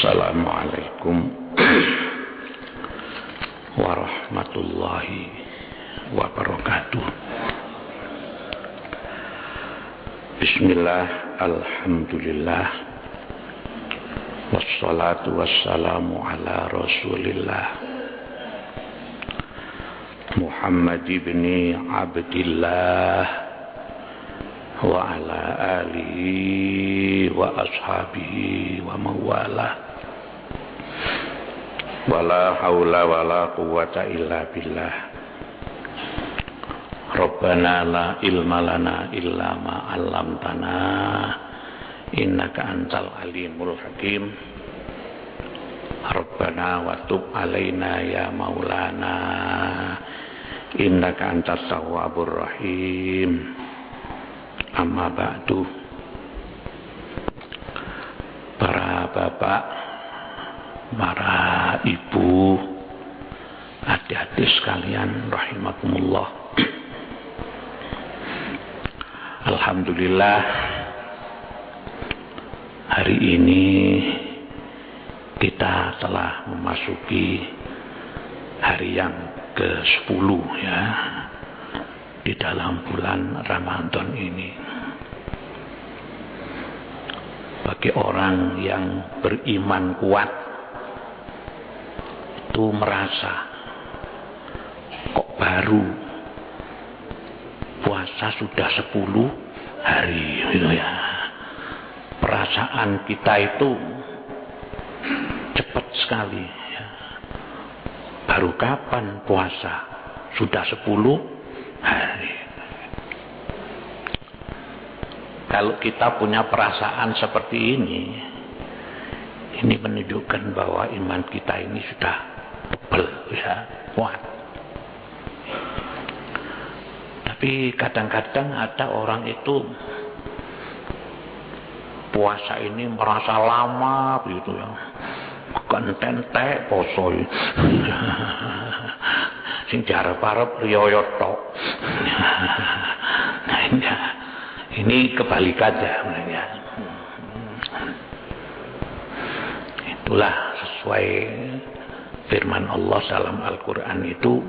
Assalamualaikum warahmatullahi wabarakatuh. Bismillah, alhamdulillah, wassalatu wassalamu ala rasulillah Muhammad ibni Abdillah wa ala alihi wa ashabihi wa mawalah, wala haula wala quwwata illa billah. Rabbana la ilma lana illa ma 'allamtana innaka antal alimul hakim. Rabbana wa tub alaina ya maulana innaka antas tawwabur rahim. Amma ba'du. Para bapak, para ibu, adik-adik sekalian rahimakumullah. Alhamdulillah, hari ini kita telah memasuki hari yang ke-10 ya, di dalam bulan Ramadan ini. Bagi orang yang beriman kuat itu merasa kok baru puasa sudah 10 hari gitu ya. Perasaan kita itu cepat sekali ya. Baru kapan puasa sudah 10 hari. Kalau kita punya perasaan seperti ini menunjukkan bahwa iman kita ini sudah tebal ya, kuat. Tapi kadang-kadang ada orang itu puasa ini merasa lama begitu ya, bukan tentek poso sing jarep-arep riyo tok. Ini kebalikannya ya. Itulah sesuai firman Allah dalam Al-Quran itu,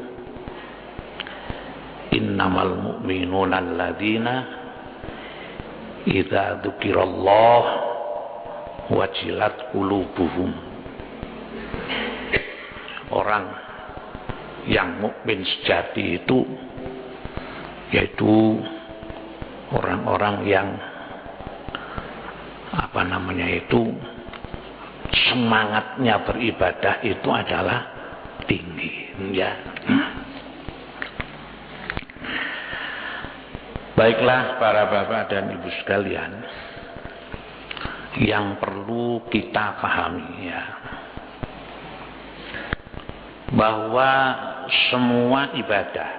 innamal mu'minuna alladzina idza dzukirallah wajilat qulubuhum. Orang yang mukmin sejati itu yaitu orang-orang yang semangatnya beribadah itu adalah tinggi ya. Baiklah para bapak dan ibu sekalian, yang perlu kita pahami ya, bahwa semua ibadah,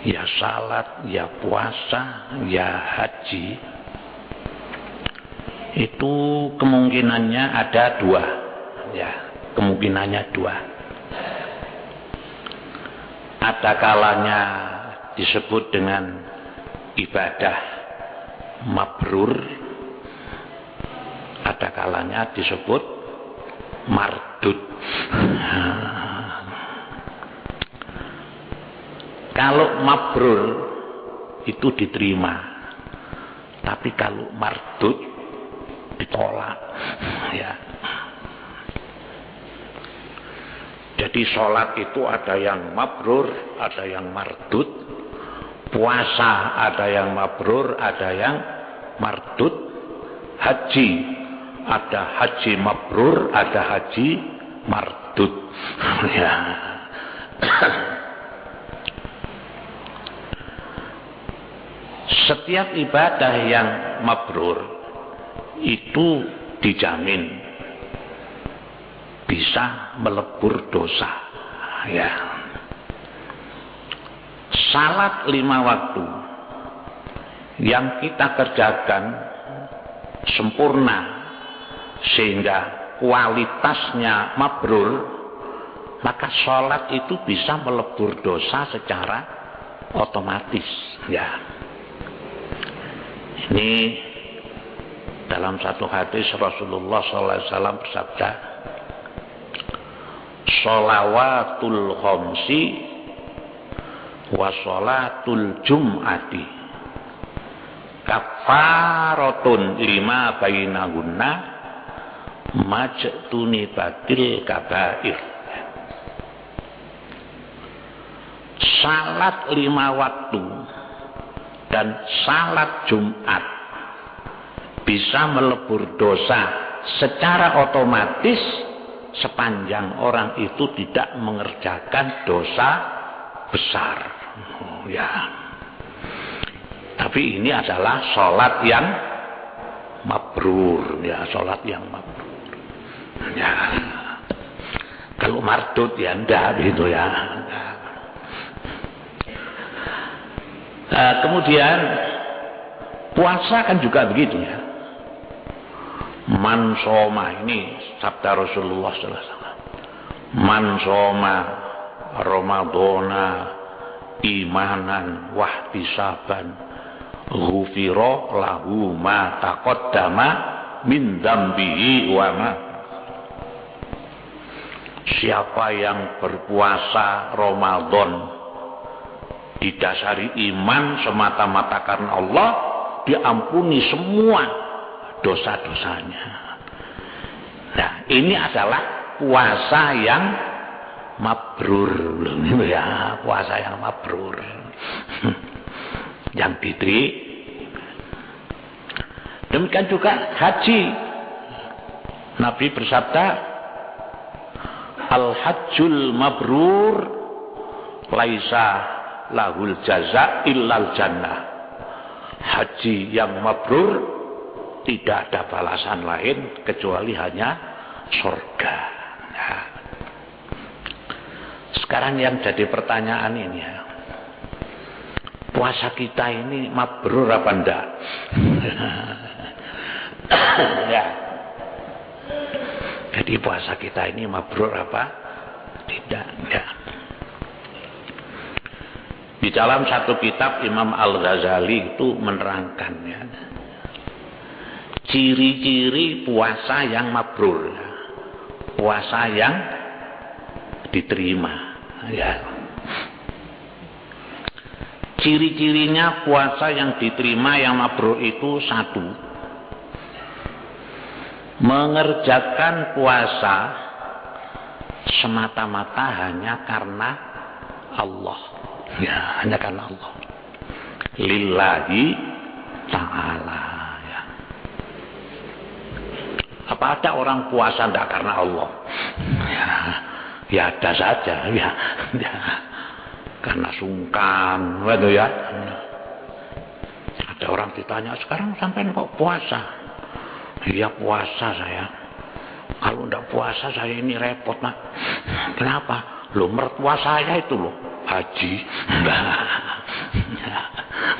ya salat, ya puasa, ya haji, itu kemungkinannya ada dua ya, kemungkinannya dua. Ada kalanya disebut dengan ibadah mabrur, ada kalanya disebut mardud. Kalau mabrur itu diterima, tapi kalau mardud ditolak ya. Jadi sholat itu ada yang mabrur, ada yang mardud. Puasa ada yang mabrur, ada yang mardud. Haji ada haji mabrur, ada haji mardud ya. Setiap ibadah yang mabrur itu dijamin bisa melebur dosa ya. Salat 5 waktu yang kita kerjakan sempurna sehingga kualitasnya mabrur, maka salat itu bisa melebur dosa secara otomatis ya. Ini dalam satu hadis Rasulullah SAW bersabda, sholawatul khomsi wa sholatul jum'ati kafaratun lima bainahunna majtuni batil kabair. Salat 5 waktu dan salat Jumat bisa melebur dosa secara otomatis sepanjang orang itu tidak mengerjakan dosa besar. Ya. Tapi ini adalah sholat yang mabrur, ya, sholat yang mabrur. Ya. Kalau mardut ya enggak gitu ya. Kemudian puasa kan juga begitu ya. Man soma, ini sabda Rasulullah SAW. Man soma Ramadana imanan wahtisaban ghufira lahu ma taqaddama min dzambihi wa ma. Siapa yang berpuasa Ramadan didasari iman semata-mata karena Allah, diampuni semua dosa-dosanya. Nah, ini adalah puasa yang mabrur, ya, puasa yang mabrur. Yang diterima. Demikian juga haji. Nabi bersabda, al-hajjul mabrur laisa lahul jaza illal jannah. Haji yang mabrur tidak ada balasan lain kecuali hanya surga. Nah, sekarang yang jadi pertanyaan ini ya, puasa kita ini mabrur apa enggak? Ya. Jadi puasa kita ini mabrur apa tidak? Ya. Di dalam satu kitab Imam Al-Ghazali itu menerangkan ya, ciri-ciri puasa yang mabrur, puasa yang diterima. Ya. Ciri-cirinya puasa yang diterima yang mabrur itu satu, mengerjakan puasa semata-mata hanya karena Allah. Ya, hanya karena Allah. Lillahi ta'ala. Apa ada orang puasa tidak karena Allah? Ya ada saja, ya. Karena sungkan, gitu ya. Ada orang ditanya, sekarang sampai kok puasa? Iya puasa saya. Kalau tidak puasa saya ini repot, nak. Kenapa? Loh, mertua saya itu loh haji.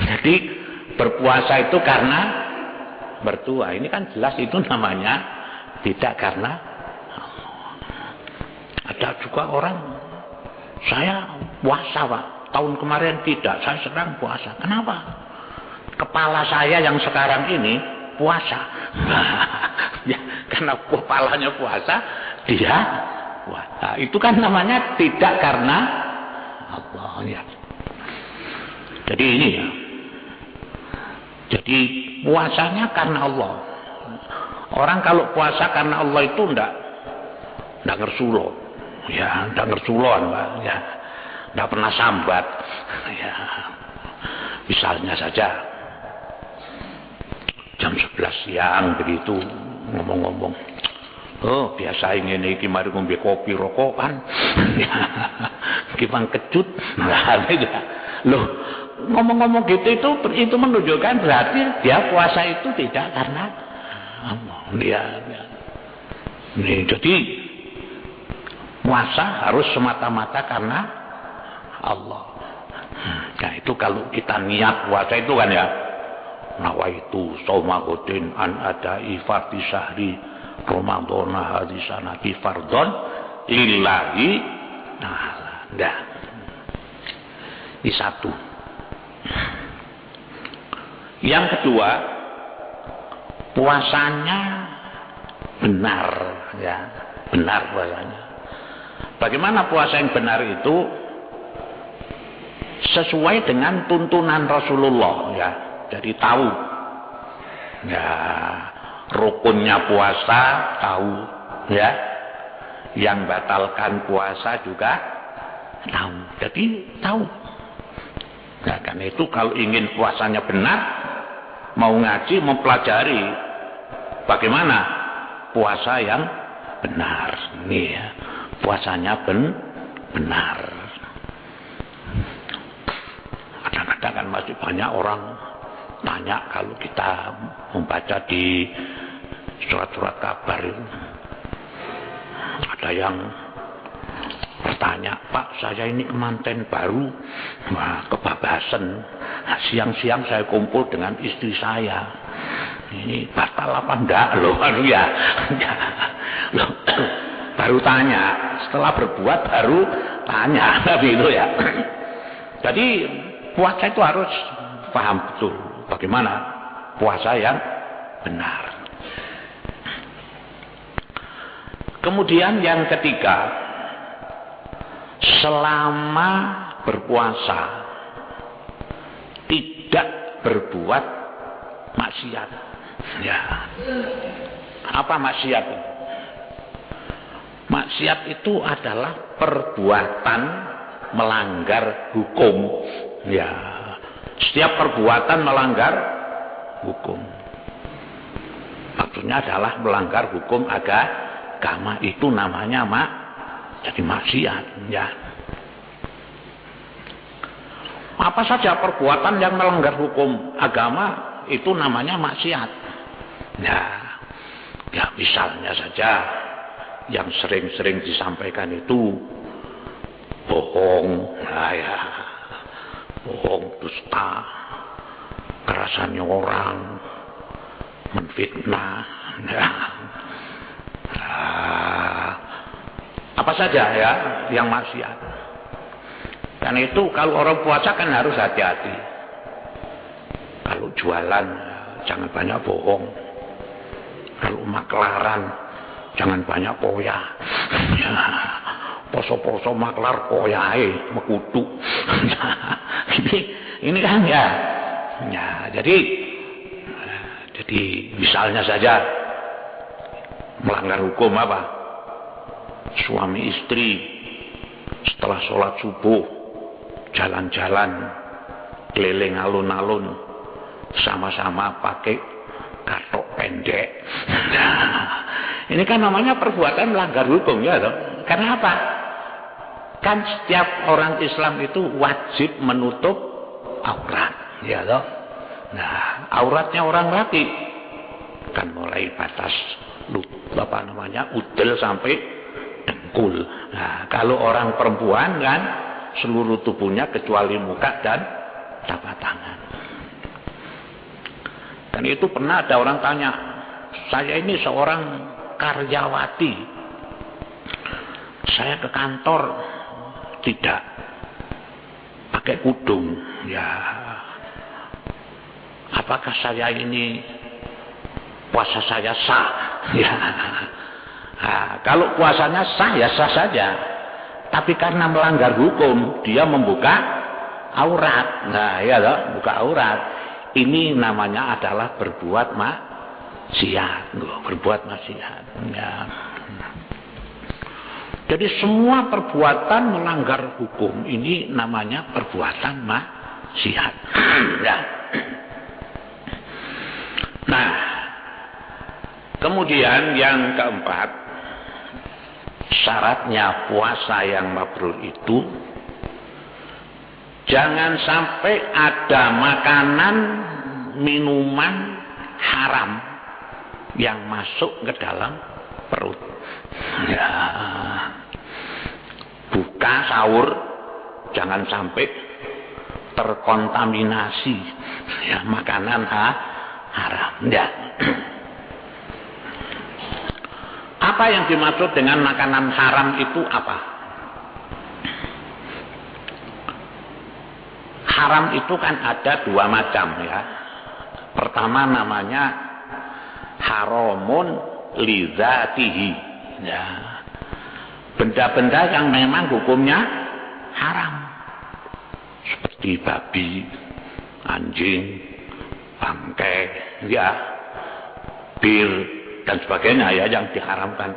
Jadi berpuasa itu karena mertua. Ini kan jelas itu namanya tidak karena Allah. Ada juga orang, saya puasa Pak, tahun kemarin tidak, saya sedang puasa. Kenapa? Kepala saya yang sekarang ini puasa. Ya, karena kepalanya puasa, dia puasa. Itu kan namanya tidak karena Allah ya. Jadi ini ya. Jadi puasanya karena Allah. Orang kalau puasa karena Allah itu enggak ngersulo. Ya, enggak ngersuloan, Pak. Ya. Enggak pernah sambat. Ya. Misalnya saja jam 11 siang begitu ngomong-ngomong. Oh, biasa ingin iki mari ngombe kopi rokokan. Gimana kejut. Nah, ya. Loh, ngomong-ngomong gitu itu menunjukkan berarti dia puasa itu tidak karena Allah. Ya. Nih, jadi puasa harus semata-mata karena Allah. Nah, itu kalau kita niat puasa itu kan ya, nawaitu shauma ghadin an adai fardhi syahri Ramadana hadisanati fardhon lillahi ta'ala. Nah, ini satu. Yang kedua, puasanya benar, ya, benar puasanya. Bagaimana puasa yang benar itu? Sesuai dengan tuntunan Rasulullah, ya. Jadi tahu, ya, rukunnya puasa tahu, ya. Yang batalkan puasa juga tahu. Jadi tahu. Nah, karena itu kalau ingin puasanya benar, mau ngaji, mempelajari bagaimana puasa yang benar. Nih, ya, puasanya benar. Kadang-kadang kan masih banyak orang tanya kalau kita membaca di surat-surat kabar itu. Ada yang bertanya, Pak, saya ini kemanten baru, wah, kebabasan. Siang-siang saya kumpul dengan istri saya. Ini batal apa enggak loh, ya. Loh, baru tanya, setelah berbuat baru tanya, gitu ya. Jadi puasa itu harus paham betul bagaimana puasa yang benar. Kemudian yang ketiga, selama berpuasa tidak berbuat maksiat. Ya. Apa maksiat? Maksiat itu adalah perbuatan melanggar hukum. Ya. Setiap perbuatan melanggar hukum. Maksudnya adalah melanggar hukum agama, itu namanya jadi maksiat, ya. Apa saja perbuatan yang melanggar hukum agama itu namanya maksiat. Ya misalnya saja yang sering-sering disampaikan itu bohong, nah ya, bohong, dusta, kerasannya orang, menfitnah, ya. Apa saja ya yang maksiat. Karena itu kalau orang puasa kan harus hati-hati. Kalau jualan jangan banyak bohong. Kalau maklaran jangan banyak poya. Ya, poso-poso maklar poyae mekutu. Ini kan ya. Ya, jadi misalnya saja melanggar hukum apa? Suami istri setelah sholat subuh jalan-jalan keliling alun-alun sama-sama pakai katok pendek. Nah, ini kan namanya perbuatan melanggar hukum, ya toh? Karena apa? Kan setiap orang Islam itu wajib menutup aurat, ya toh? Nah, auratnya orang laki kan mulai batas udel sampai dengkul. Nah, kalau orang perempuan kan seluruh tubuhnya kecuali muka dan telapak tangan. Dan itu pernah ada orang tanya, saya ini seorang karyawati, saya ke kantor tidak pakai kudung, ya apakah saya ini puasa saya sah? Ya. Nah, kalau puasanya sah ya sah saja. Tapi karena melanggar hukum, dia membuka aurat. Nah, ya loh, buka aurat. Ini namanya adalah berbuat maksiat, berbuat maksiat. Ya. Jadi semua perbuatan melanggar hukum ini namanya perbuatan maksiat. Ya. Nah, kemudian yang keempat, syaratnya puasa yang mabrur itu jangan sampai ada makanan, minuman haram yang masuk ke dalam perut. Ya. Buka sahur jangan sampai terkontaminasi ya makanan haram. Ya. Apa yang dimaksud dengan makanan haram itu apa? Haram itu kan ada dua macam ya. Pertama namanya haramun li dzatihi. Ya. Benda-benda yang memang hukumnya haram. Seperti babi, anjing, bangkai, ya, bir dan sebagainya ya yang diharamkan.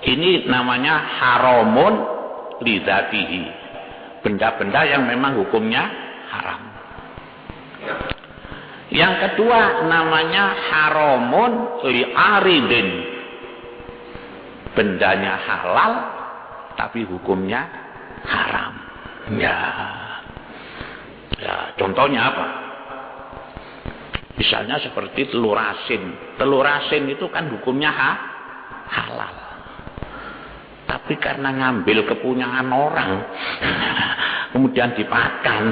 Ini namanya haramun li dzatihi. Benda-benda yang memang hukumnya haram. Yang kedua namanya haramun li aridin. Bendanya halal tapi hukumnya haram. Ya. Ya, contohnya apa? Misalnya seperti telur asin. Telur asin itu kan hukumnya halal. Tapi karena ngambil kepunyaan orang, kemudian dipakan.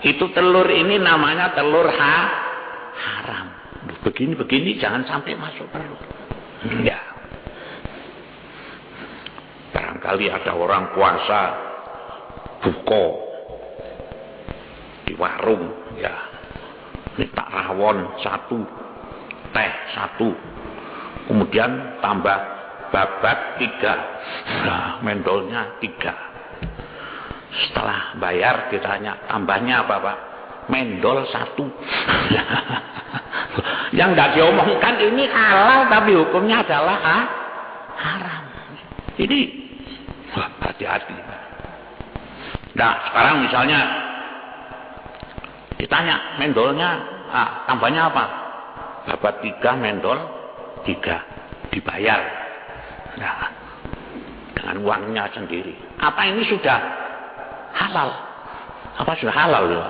Itu telur ini namanya telur haram. Begini-begini jangan sampai masuk telur. Ya. Barangkali ada orang puasa buka di warung, ya, minta rawon 1, teh 1, kemudian tambah babat 3, nah, mendolnya 3. Setelah bayar ditanya tambahnya apa Pak? Mendol 1. Yang nggak diomongkan ini halal tapi hukumnya adalah haram. Ini hati-hati. Nah sekarang misalnya ditanya mendolnya tambahnya apa? Babat 3, mendol 3, dibayar. Nah, dengan uangnya sendiri. Apa ini sudah halal? Apa sudah halal ya?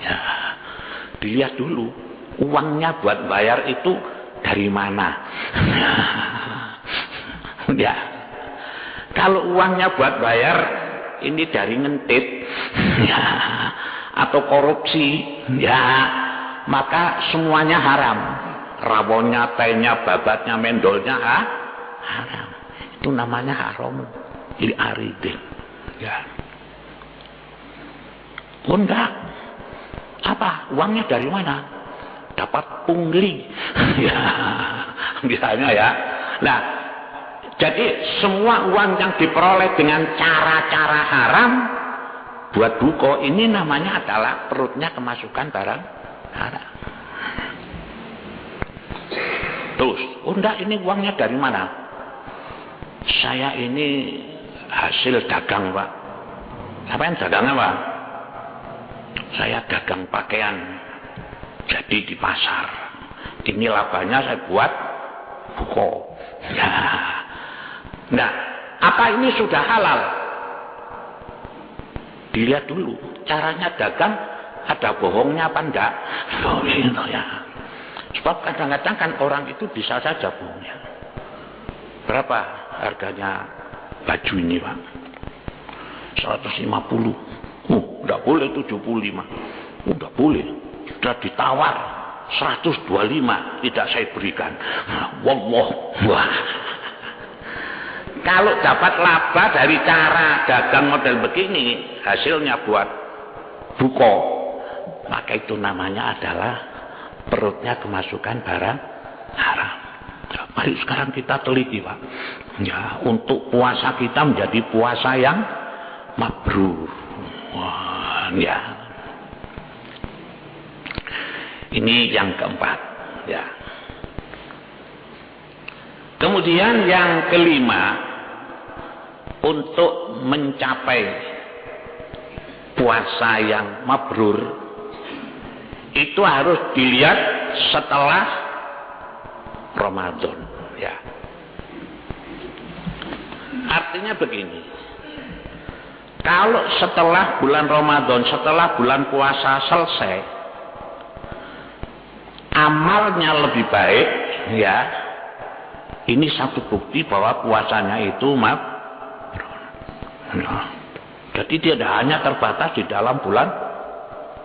Ya, dilihat dulu uangnya buat bayar itu dari mana. Ya, kalau uangnya buat bayar ini dari ngentit, ya, atau korupsi, ya, maka semuanya haram. Rawonnya, tehnya, babatnya, mendolnya haram. Itu namanya haram li aridin. Ya. Oh enggak. Apa? Uangnya dari mana? Dapat pungli. Ya. Misalnya ya. Nah, jadi semua uang yang diperoleh dengan cara-cara haram buat buko ini namanya adalah perutnya kemasukan barang haram. Terus, oh enggak, ini uangnya dari mana? Saya ini hasil dagang Pak. Apa yang dagangnya Pak? Saya dagang pakaian. Jadi di pasar. Ini labanya saya buat buko. Ya. Nah, apa ini sudah halal? Dilihat dulu. Caranya dagang ada bohongnya apa enggak? Oh, gitu ya. Sebab kadang-kadang kan orang itu bisa saja bohongnya. Berapa harganya baju ini Pak? 150. Enggak boleh 75. Enggak boleh. Sudah ditawar 125, tidak saya berikan. Wah. Kalau dapat laba dari cara dagang model begini, hasilnya buat buko, maka itu namanya adalah perutnya kemasukan barang haram. Ya, mari sekarang kita teliti Pak. Ya, untuk puasa kita menjadi puasa yang mabrur. Wah, ya. Ini yang keempat. Ya. Kemudian yang kelima, untuk mencapai puasa yang mabrur itu harus dilihat setelah Ramadan, ya. Artinya begini, kalau setelah bulan Ramadan, setelah bulan puasa selesai, amalnya lebih baik, ya, ini satu bukti bahwa puasanya itu mabrur. Nah, jadi dia tidak hanya terbatas di dalam bulan,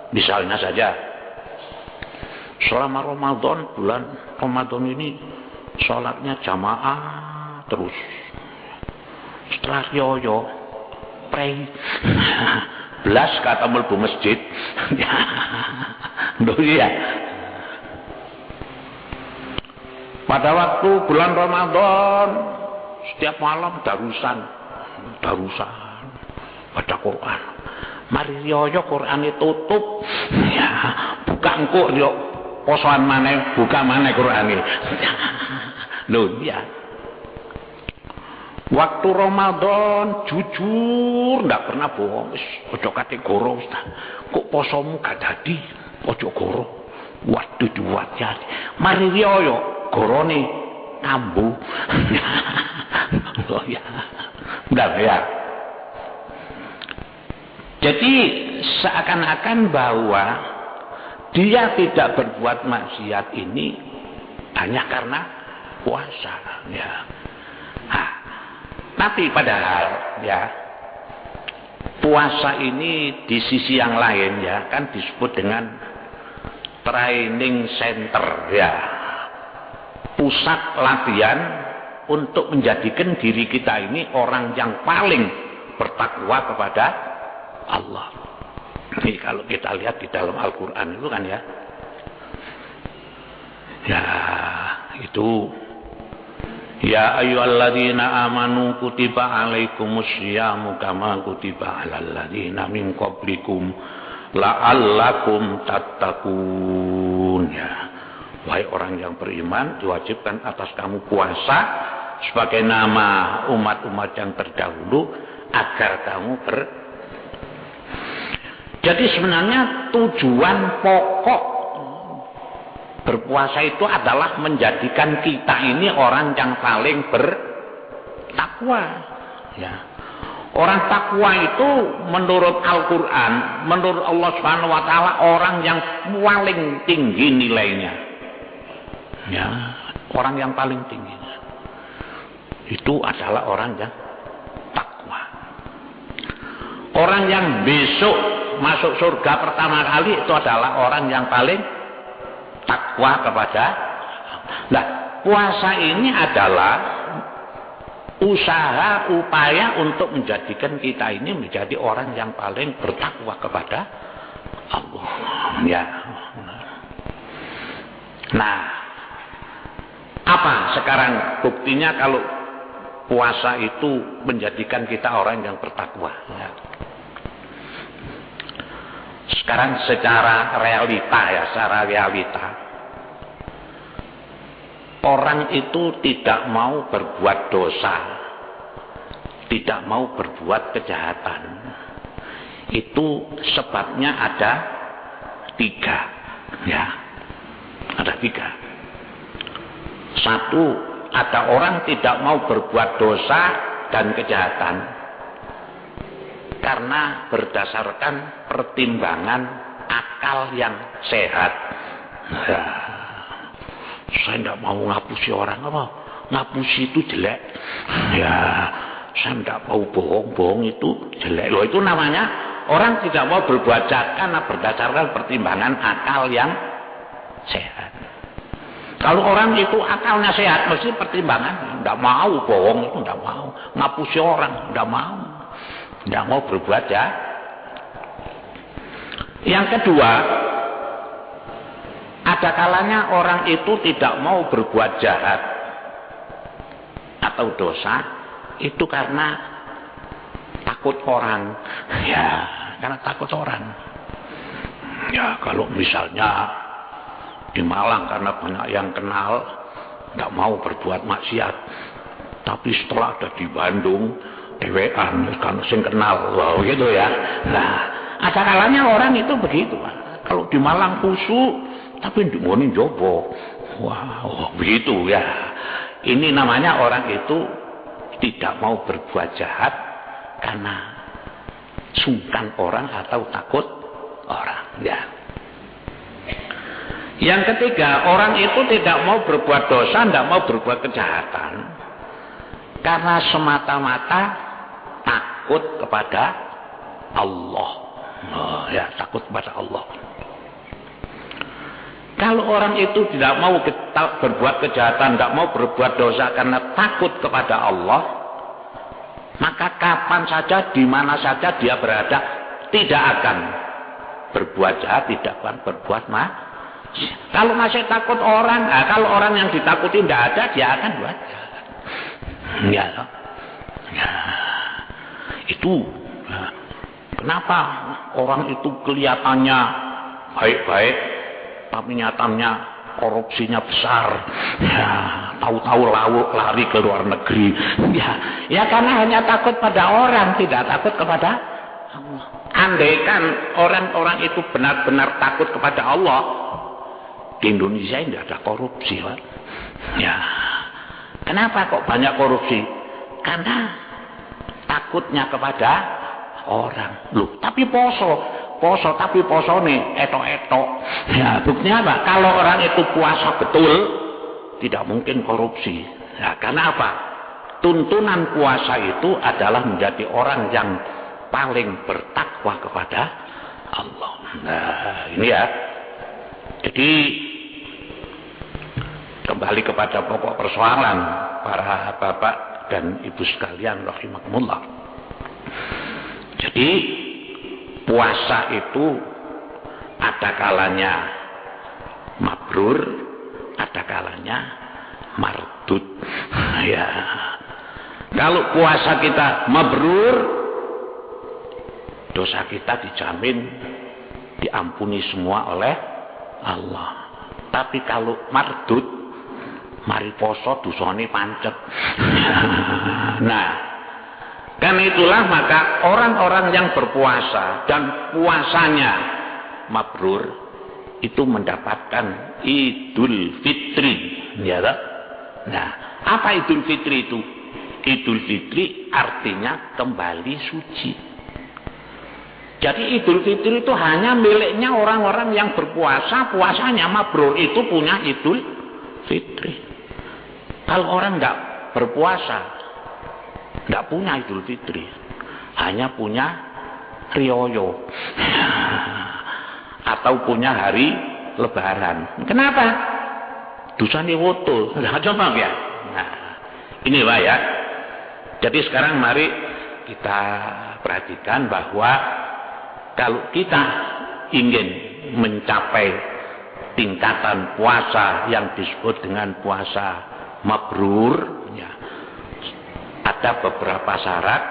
misalnya saja selama Ramadan, bulan Ramadan ini sholatnya jamaah terus. Setelah yoyo, pray, belas kata melbu masjid. Ya, Pada waktu bulan Ramadan, setiap malam darusan baca Quran. Mari riyo Quran tutup, ya, buka engko yo posoan maneh, buka maneh Quran iki. Lho ya. Waktu Ramadan jujur ndak pernah bohong, wis aja kate goro wis. Kok posomu gak dadi, aja goro. Waduh diwajah. Mari riyo yo gorone kambu. Oh ya. Udah ya. Jadi seakan-akan bahwa dia tidak berbuat maksiat ini hanya karena puasa, ya. Nah, tapi padahal ya puasa ini di sisi yang lain ya kan disebut dengan training center, ya, pusat latihan untuk menjadikan diri kita ini orang yang paling bertakwa kepada Allah. Ini kalau kita lihat di dalam Al-Quran itu kan ya, itu ya ayyuhalladzina amanu kutiba alaikumusyamu kama kutiba alal ladzina min qablikum la'allakum tattaqun. Ya, wahai orang yang beriman, diwajibkan atas kamu puasa sebagai nama umat-umat yang terdahulu agar kamu Jadi sebenarnya tujuan pokok berpuasa itu adalah menjadikan kita ini orang yang paling bertakwa, ya. Orang takwa itu menurut Al-Quran, menurut Allah Subhanahu Wa Taala orang yang paling tinggi nilainya, ya. Orang yang paling tinggi itu adalah orang yang takwa. Orang yang besok masuk surga pertama kali itu adalah orang yang paling takwa kepada. Nah, puasa ini adalah usaha upaya untuk menjadikan kita ini menjadi orang yang paling bertakwa kepada Allah, ya. Nah, apa sekarang buktinya kalau puasa itu menjadikan kita orang yang bertakwa, ya. Sekarang secara realita, ya, secara realita orang itu tidak mau berbuat dosa, tidak mau berbuat kejahatan. Itu sebabnya ada 3, ya, ada 3. 1, ada orang tidak mau berbuat dosa dan kejahatan karena berdasarkan pertimbangan akal yang sehat. Nah, saya tidak mau ngapusi orang, apa? Ngapusi itu jelek. Ya, saya tidak mau bohong itu jelek. Loh, itu namanya orang tidak mau berbuat jahat karena berdasarkan pertimbangan akal yang sehat. Kalau orang itu akalnya sehat, mesti pertimbangan. Tidak mau bohong itu, tidak mau. Ngapusi orang, tidak mau. Tidak mau berbuat jahat. Yang kedua, ada kalanya orang itu tidak mau berbuat jahat atau dosa itu karena takut orang, ya, karena takut orang. Ya, kalau misalnya di Malang karena banyak yang kenal, tidak mau berbuat maksiat, tapi setelah ada di Bandung dewean kan sing kenal, wow, gitu ya. Nah, ada kalanya orang itu begitu. Kalau di Malang khusyuk, tapi di ngene jowo. Wow, begitu ya. Ini namanya orang itu tidak mau berbuat jahat karena sungkan orang atau takut orang, ya. Yang ketiga, orang itu tidak mau berbuat dosa, tidak mau berbuat kejahatan karena semata-mata takut kepada Allah. Oh, ya, takut kepada Allah. Kalau orang itu tidak mau berbuat kejahatan, tidak mau berbuat dosa karena takut kepada Allah, maka kapan saja, di mana saja dia berada, tidak akan berbuat jahat, tidak akan berbuat Kalau masih takut orang, kalau orang yang ditakuti tidak ada, dia akan wajar. Ya, ya. Itu kenapa orang itu kelihatannya baik-baik, tapi nyatanya korupsinya besar. Ya, tahu-tahu lari ke luar negeri. Ya karena hanya takut pada orang, tidak takut kepada Allah. Andaikan orang-orang itu benar-benar takut kepada Allah, di Indonesia tidak ada korupsi, Pak. Ya. Kenapa kok banyak korupsi? Karena takutnya kepada orang. Loh, tapi poso tapi posone etok-etok. Ya, buktinya apa? Kalau orang itu puasa betul, tidak mungkin korupsi. Ya, karena apa? Tuntunan puasa itu adalah menjadi orang yang paling bertakwa kepada Allah. Nah, ini ya. Jadi kembali kepada pokok persoalan para bapak dan ibu sekalian rahimakumullah. Jadi puasa itu ada kalanya mabrur, ada kalanya mardud. Ya. Kalau puasa kita mabrur, dosa kita dijamin diampuni semua oleh Allah. Tapi kalau mardud, mari poso dosane pancet. Nah, kan itulah maka orang-orang yang berpuasa dan puasanya mabrur itu mendapatkan Idul Fitri, ya tak? Nah, apa Idul Fitri itu? Idul Fitri artinya kembali suci. Jadi Idul Fitri itu hanya miliknya orang-orang yang berpuasa, puasanya mabrur, itu punya Idul Fitri. Kalau orang nggak berpuasa, nggak punya Idul Fitri, hanya punya Rioyo atau punya hari Lebaran. Kenapa? Dosane woto. Nah, coba ya. Nah, ini Pak ya. Jadi sekarang mari kita perhatikan bahwa kalau kita ingin mencapai tingkatan puasa yang disebut dengan puasa mabrur, ya, ada beberapa syarat.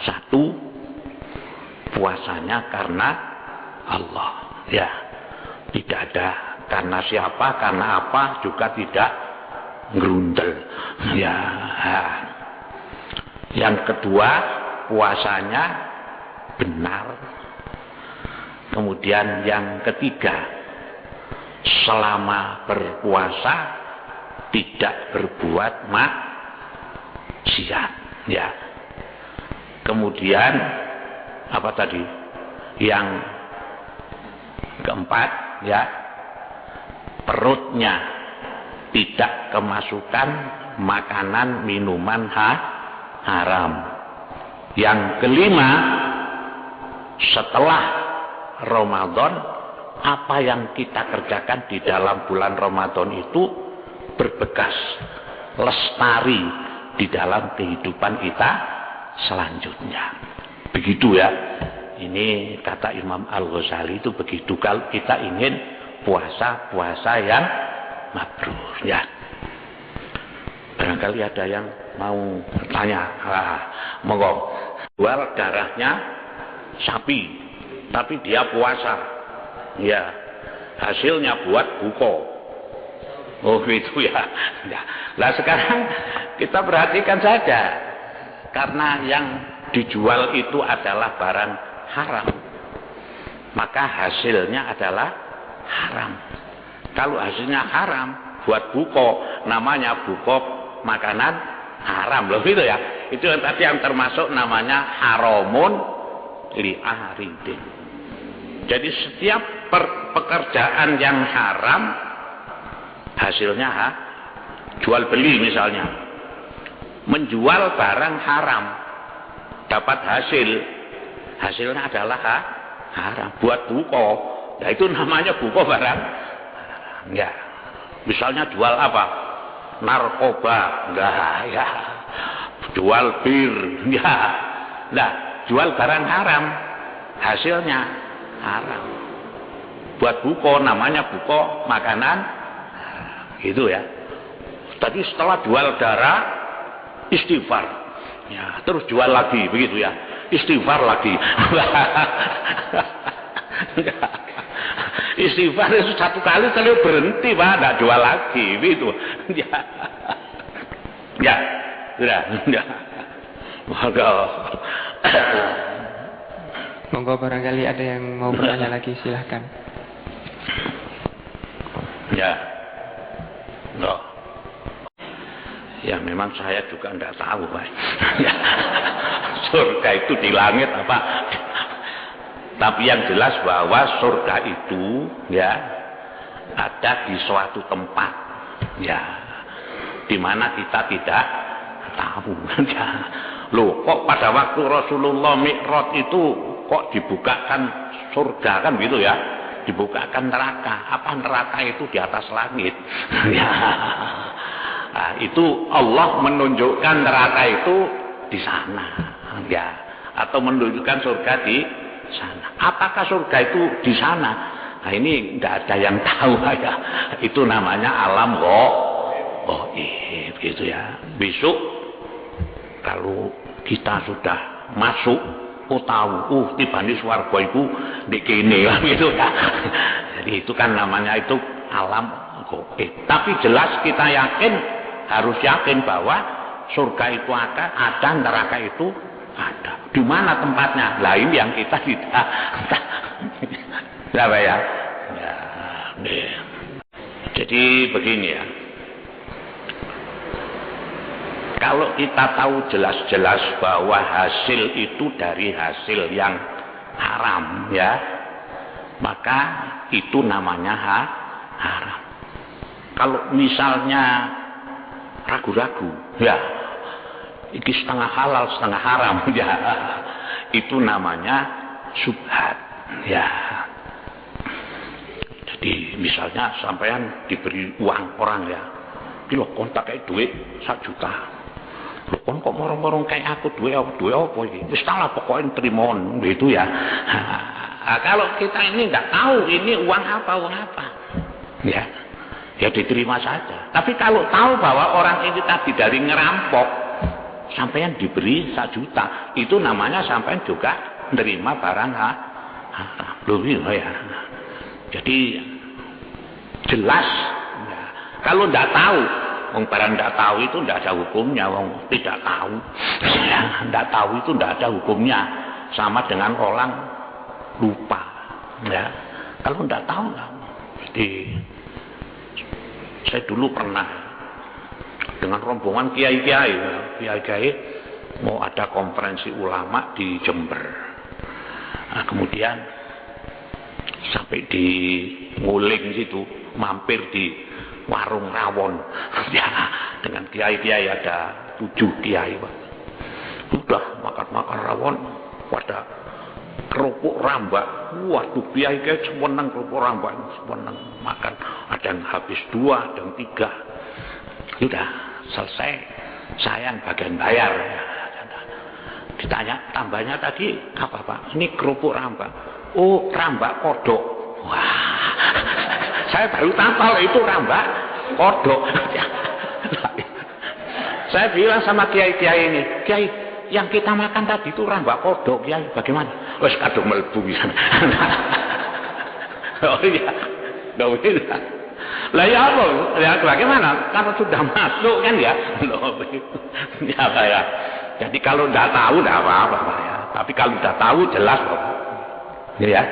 Satu, puasanya karena Allah, ya, tidak ada karena siapa, karena apa, juga tidak ngerundel, ya. Yang kedua, puasanya benar. Kemudian yang ketiga, selama berpuasa tidak berbuat maksiat, ya. Kemudian apa tadi? Yang keempat, ya, perutnya tidak kemasukan makanan minuman haram. Yang kelima, setelah Ramadan, apa yang kita kerjakan di dalam bulan Ramadan itu berbekas, lestari di dalam kehidupan kita selanjutnya. Begitu ya. Ini kata Imam Al-Ghazali itu begitu kalau kita ingin puasa yang mabrur, ya. Barangkali ada yang mau bertanya. Monggo. Jual darahnya sapi, tapi dia puasa, ya, hasilnya buat buko. Oh itu ya. Nah sekarang kita perhatikan saja, karena yang dijual itu adalah barang haram, maka hasilnya adalah haram. Kalau hasilnya haram buat buko, namanya buko makanan haram, loh gitu ya. Itu yang tadi yang termasuk namanya haramun li'aridin. Jadi setiap pekerjaan yang haram hasilnya jual beli, misalnya menjual barang haram dapat hasilnya adalah haram buat buko. Nah itu namanya buko barang, ya. Misalnya jual apa? Narkoba, enggak, ya. Jual bir, ya. Nah, jual barang haram, hasilnya haram. buat buko, namanya buko makanan gitu ya. Tadi setelah jual darah istighfar ya, terus jual lagi begitu ya, istighfar lagi. Istighfar itu satu kali terus berhenti Pak, tidak jual lagi gitu ya. Ya sudah ya. Monggo barangkali ada yang mau bertanya lagi, silahkan. Ya, no. Ya memang saya juga tidak tahu Pak. Ya. Surga itu di langit apa? Tapi yang jelas bahwa surga itu ya ada di suatu tempat, ya, di mana kita tidak tahu. Ya. Loh, kok pada waktu Rasulullah Mi'raj itu kok dibukakan surga kan gitu ya? Dibukakan neraka. Apa neraka itu di atas langit? Ya. Nah, itu Allah menunjukkan neraka itu di sana, ya, atau menunjukkan surga di sana. Apakah surga itu di sana? Nah, ini tidak ada yang tahu ya. Itu namanya alam ghaib gitu ya. Besok kalau kita sudah masuk, tahu, tibane swarga iku ndek kene gitu ya. Jadi itu kan namanya itu alam ghaib. Tapi jelas kita yakin, harus yakin bahwa surga itu ada, neraka itu ada. Di mana tempatnya? Lain yang kita tidak. Apa ya? Ya, jadi begini ya. Kalau kita tahu jelas-jelas bahwa hasil itu dari hasil yang haram ya, maka itu namanya haram. Kalau misalnya ragu-ragu, ya, ini setengah halal setengah haram ya, itu namanya syubhat ya. Jadi misalnya sampean diberi uang orang ya, kilo kontak kayak duit 1 juta, lo kon kok morong-morong kayak aku duit apa ini, wis lah pokoknya trimon gitu ya. Nah, kalau kita ini nggak tahu ini uang apa ya, ya diterima saja. Tapi kalau tahu bahwa orang ini tadi dari ngerampok, sampean diberi 1 juta, itu namanya sampean juga menerima barang haram. Loh ya. Jadi jelas ya. Kalau tidak tahu, barang tidak tahu itu tidak ada hukumnya. Tidak tahu ya, tidak tahu itu tidak ada hukumnya, sama dengan orang lupa ya. Kalau tidak tahu lah. Jadi saya dulu pernah dengan rombongan kiai mau ada konferensi ulama di Jember. Nah, kemudian sampai di Nguling situ, mampir di warung rawon ya, dengan kiai ada 7 kiai Pak. Sudah makan rawon, pada kerupuk rambak. Waduh, kiai seneng kerupuk rambak, seneng makan. Ada yang habis 2, ada yang 3. Sudah selesai, saya yang bagian bayar. Ditanya tambahnya tadi apa Pak? Ini kerupuk rambak. Oh, rambak kodok. Wah, saya baru tahu itu rambak kodok. Saya bilang sama kiai-kiai ini, Kiai, yang kita makan tadi itu rambak kodok, Kiai. Bagaimana? Wes kadung mlebu bisa. Oh iya, nggak bisa. Lah ya apa? Ya bagaimana? Kalau sudah masuk kan ya. Ya Pak ya. Jadi kalau tidak tahu tidak apa-apa Pak ya. Tapi kalau sudah tahu jelas Pak. Ya.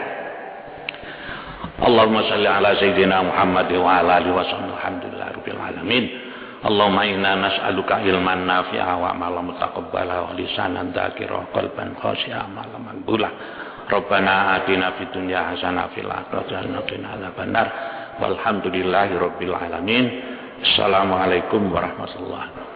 Allahumma shalli ala sayyidina Muhammad wa ala alihi wa sahbihi alhamdulillahirabbil alamin. Allahumma inna nas'aluka ilman nafi'a wa amalan mutaqabbala wa lisanan dzakira wa qalban khashi'a wa amalan maqbula. Rabbana atina fid dunya hasanah fil akhirati hasanah wa qina adzabannar. Walhamdulillahirabbil alamin. Assalamualaikum warahmatullahi wabarakatuh.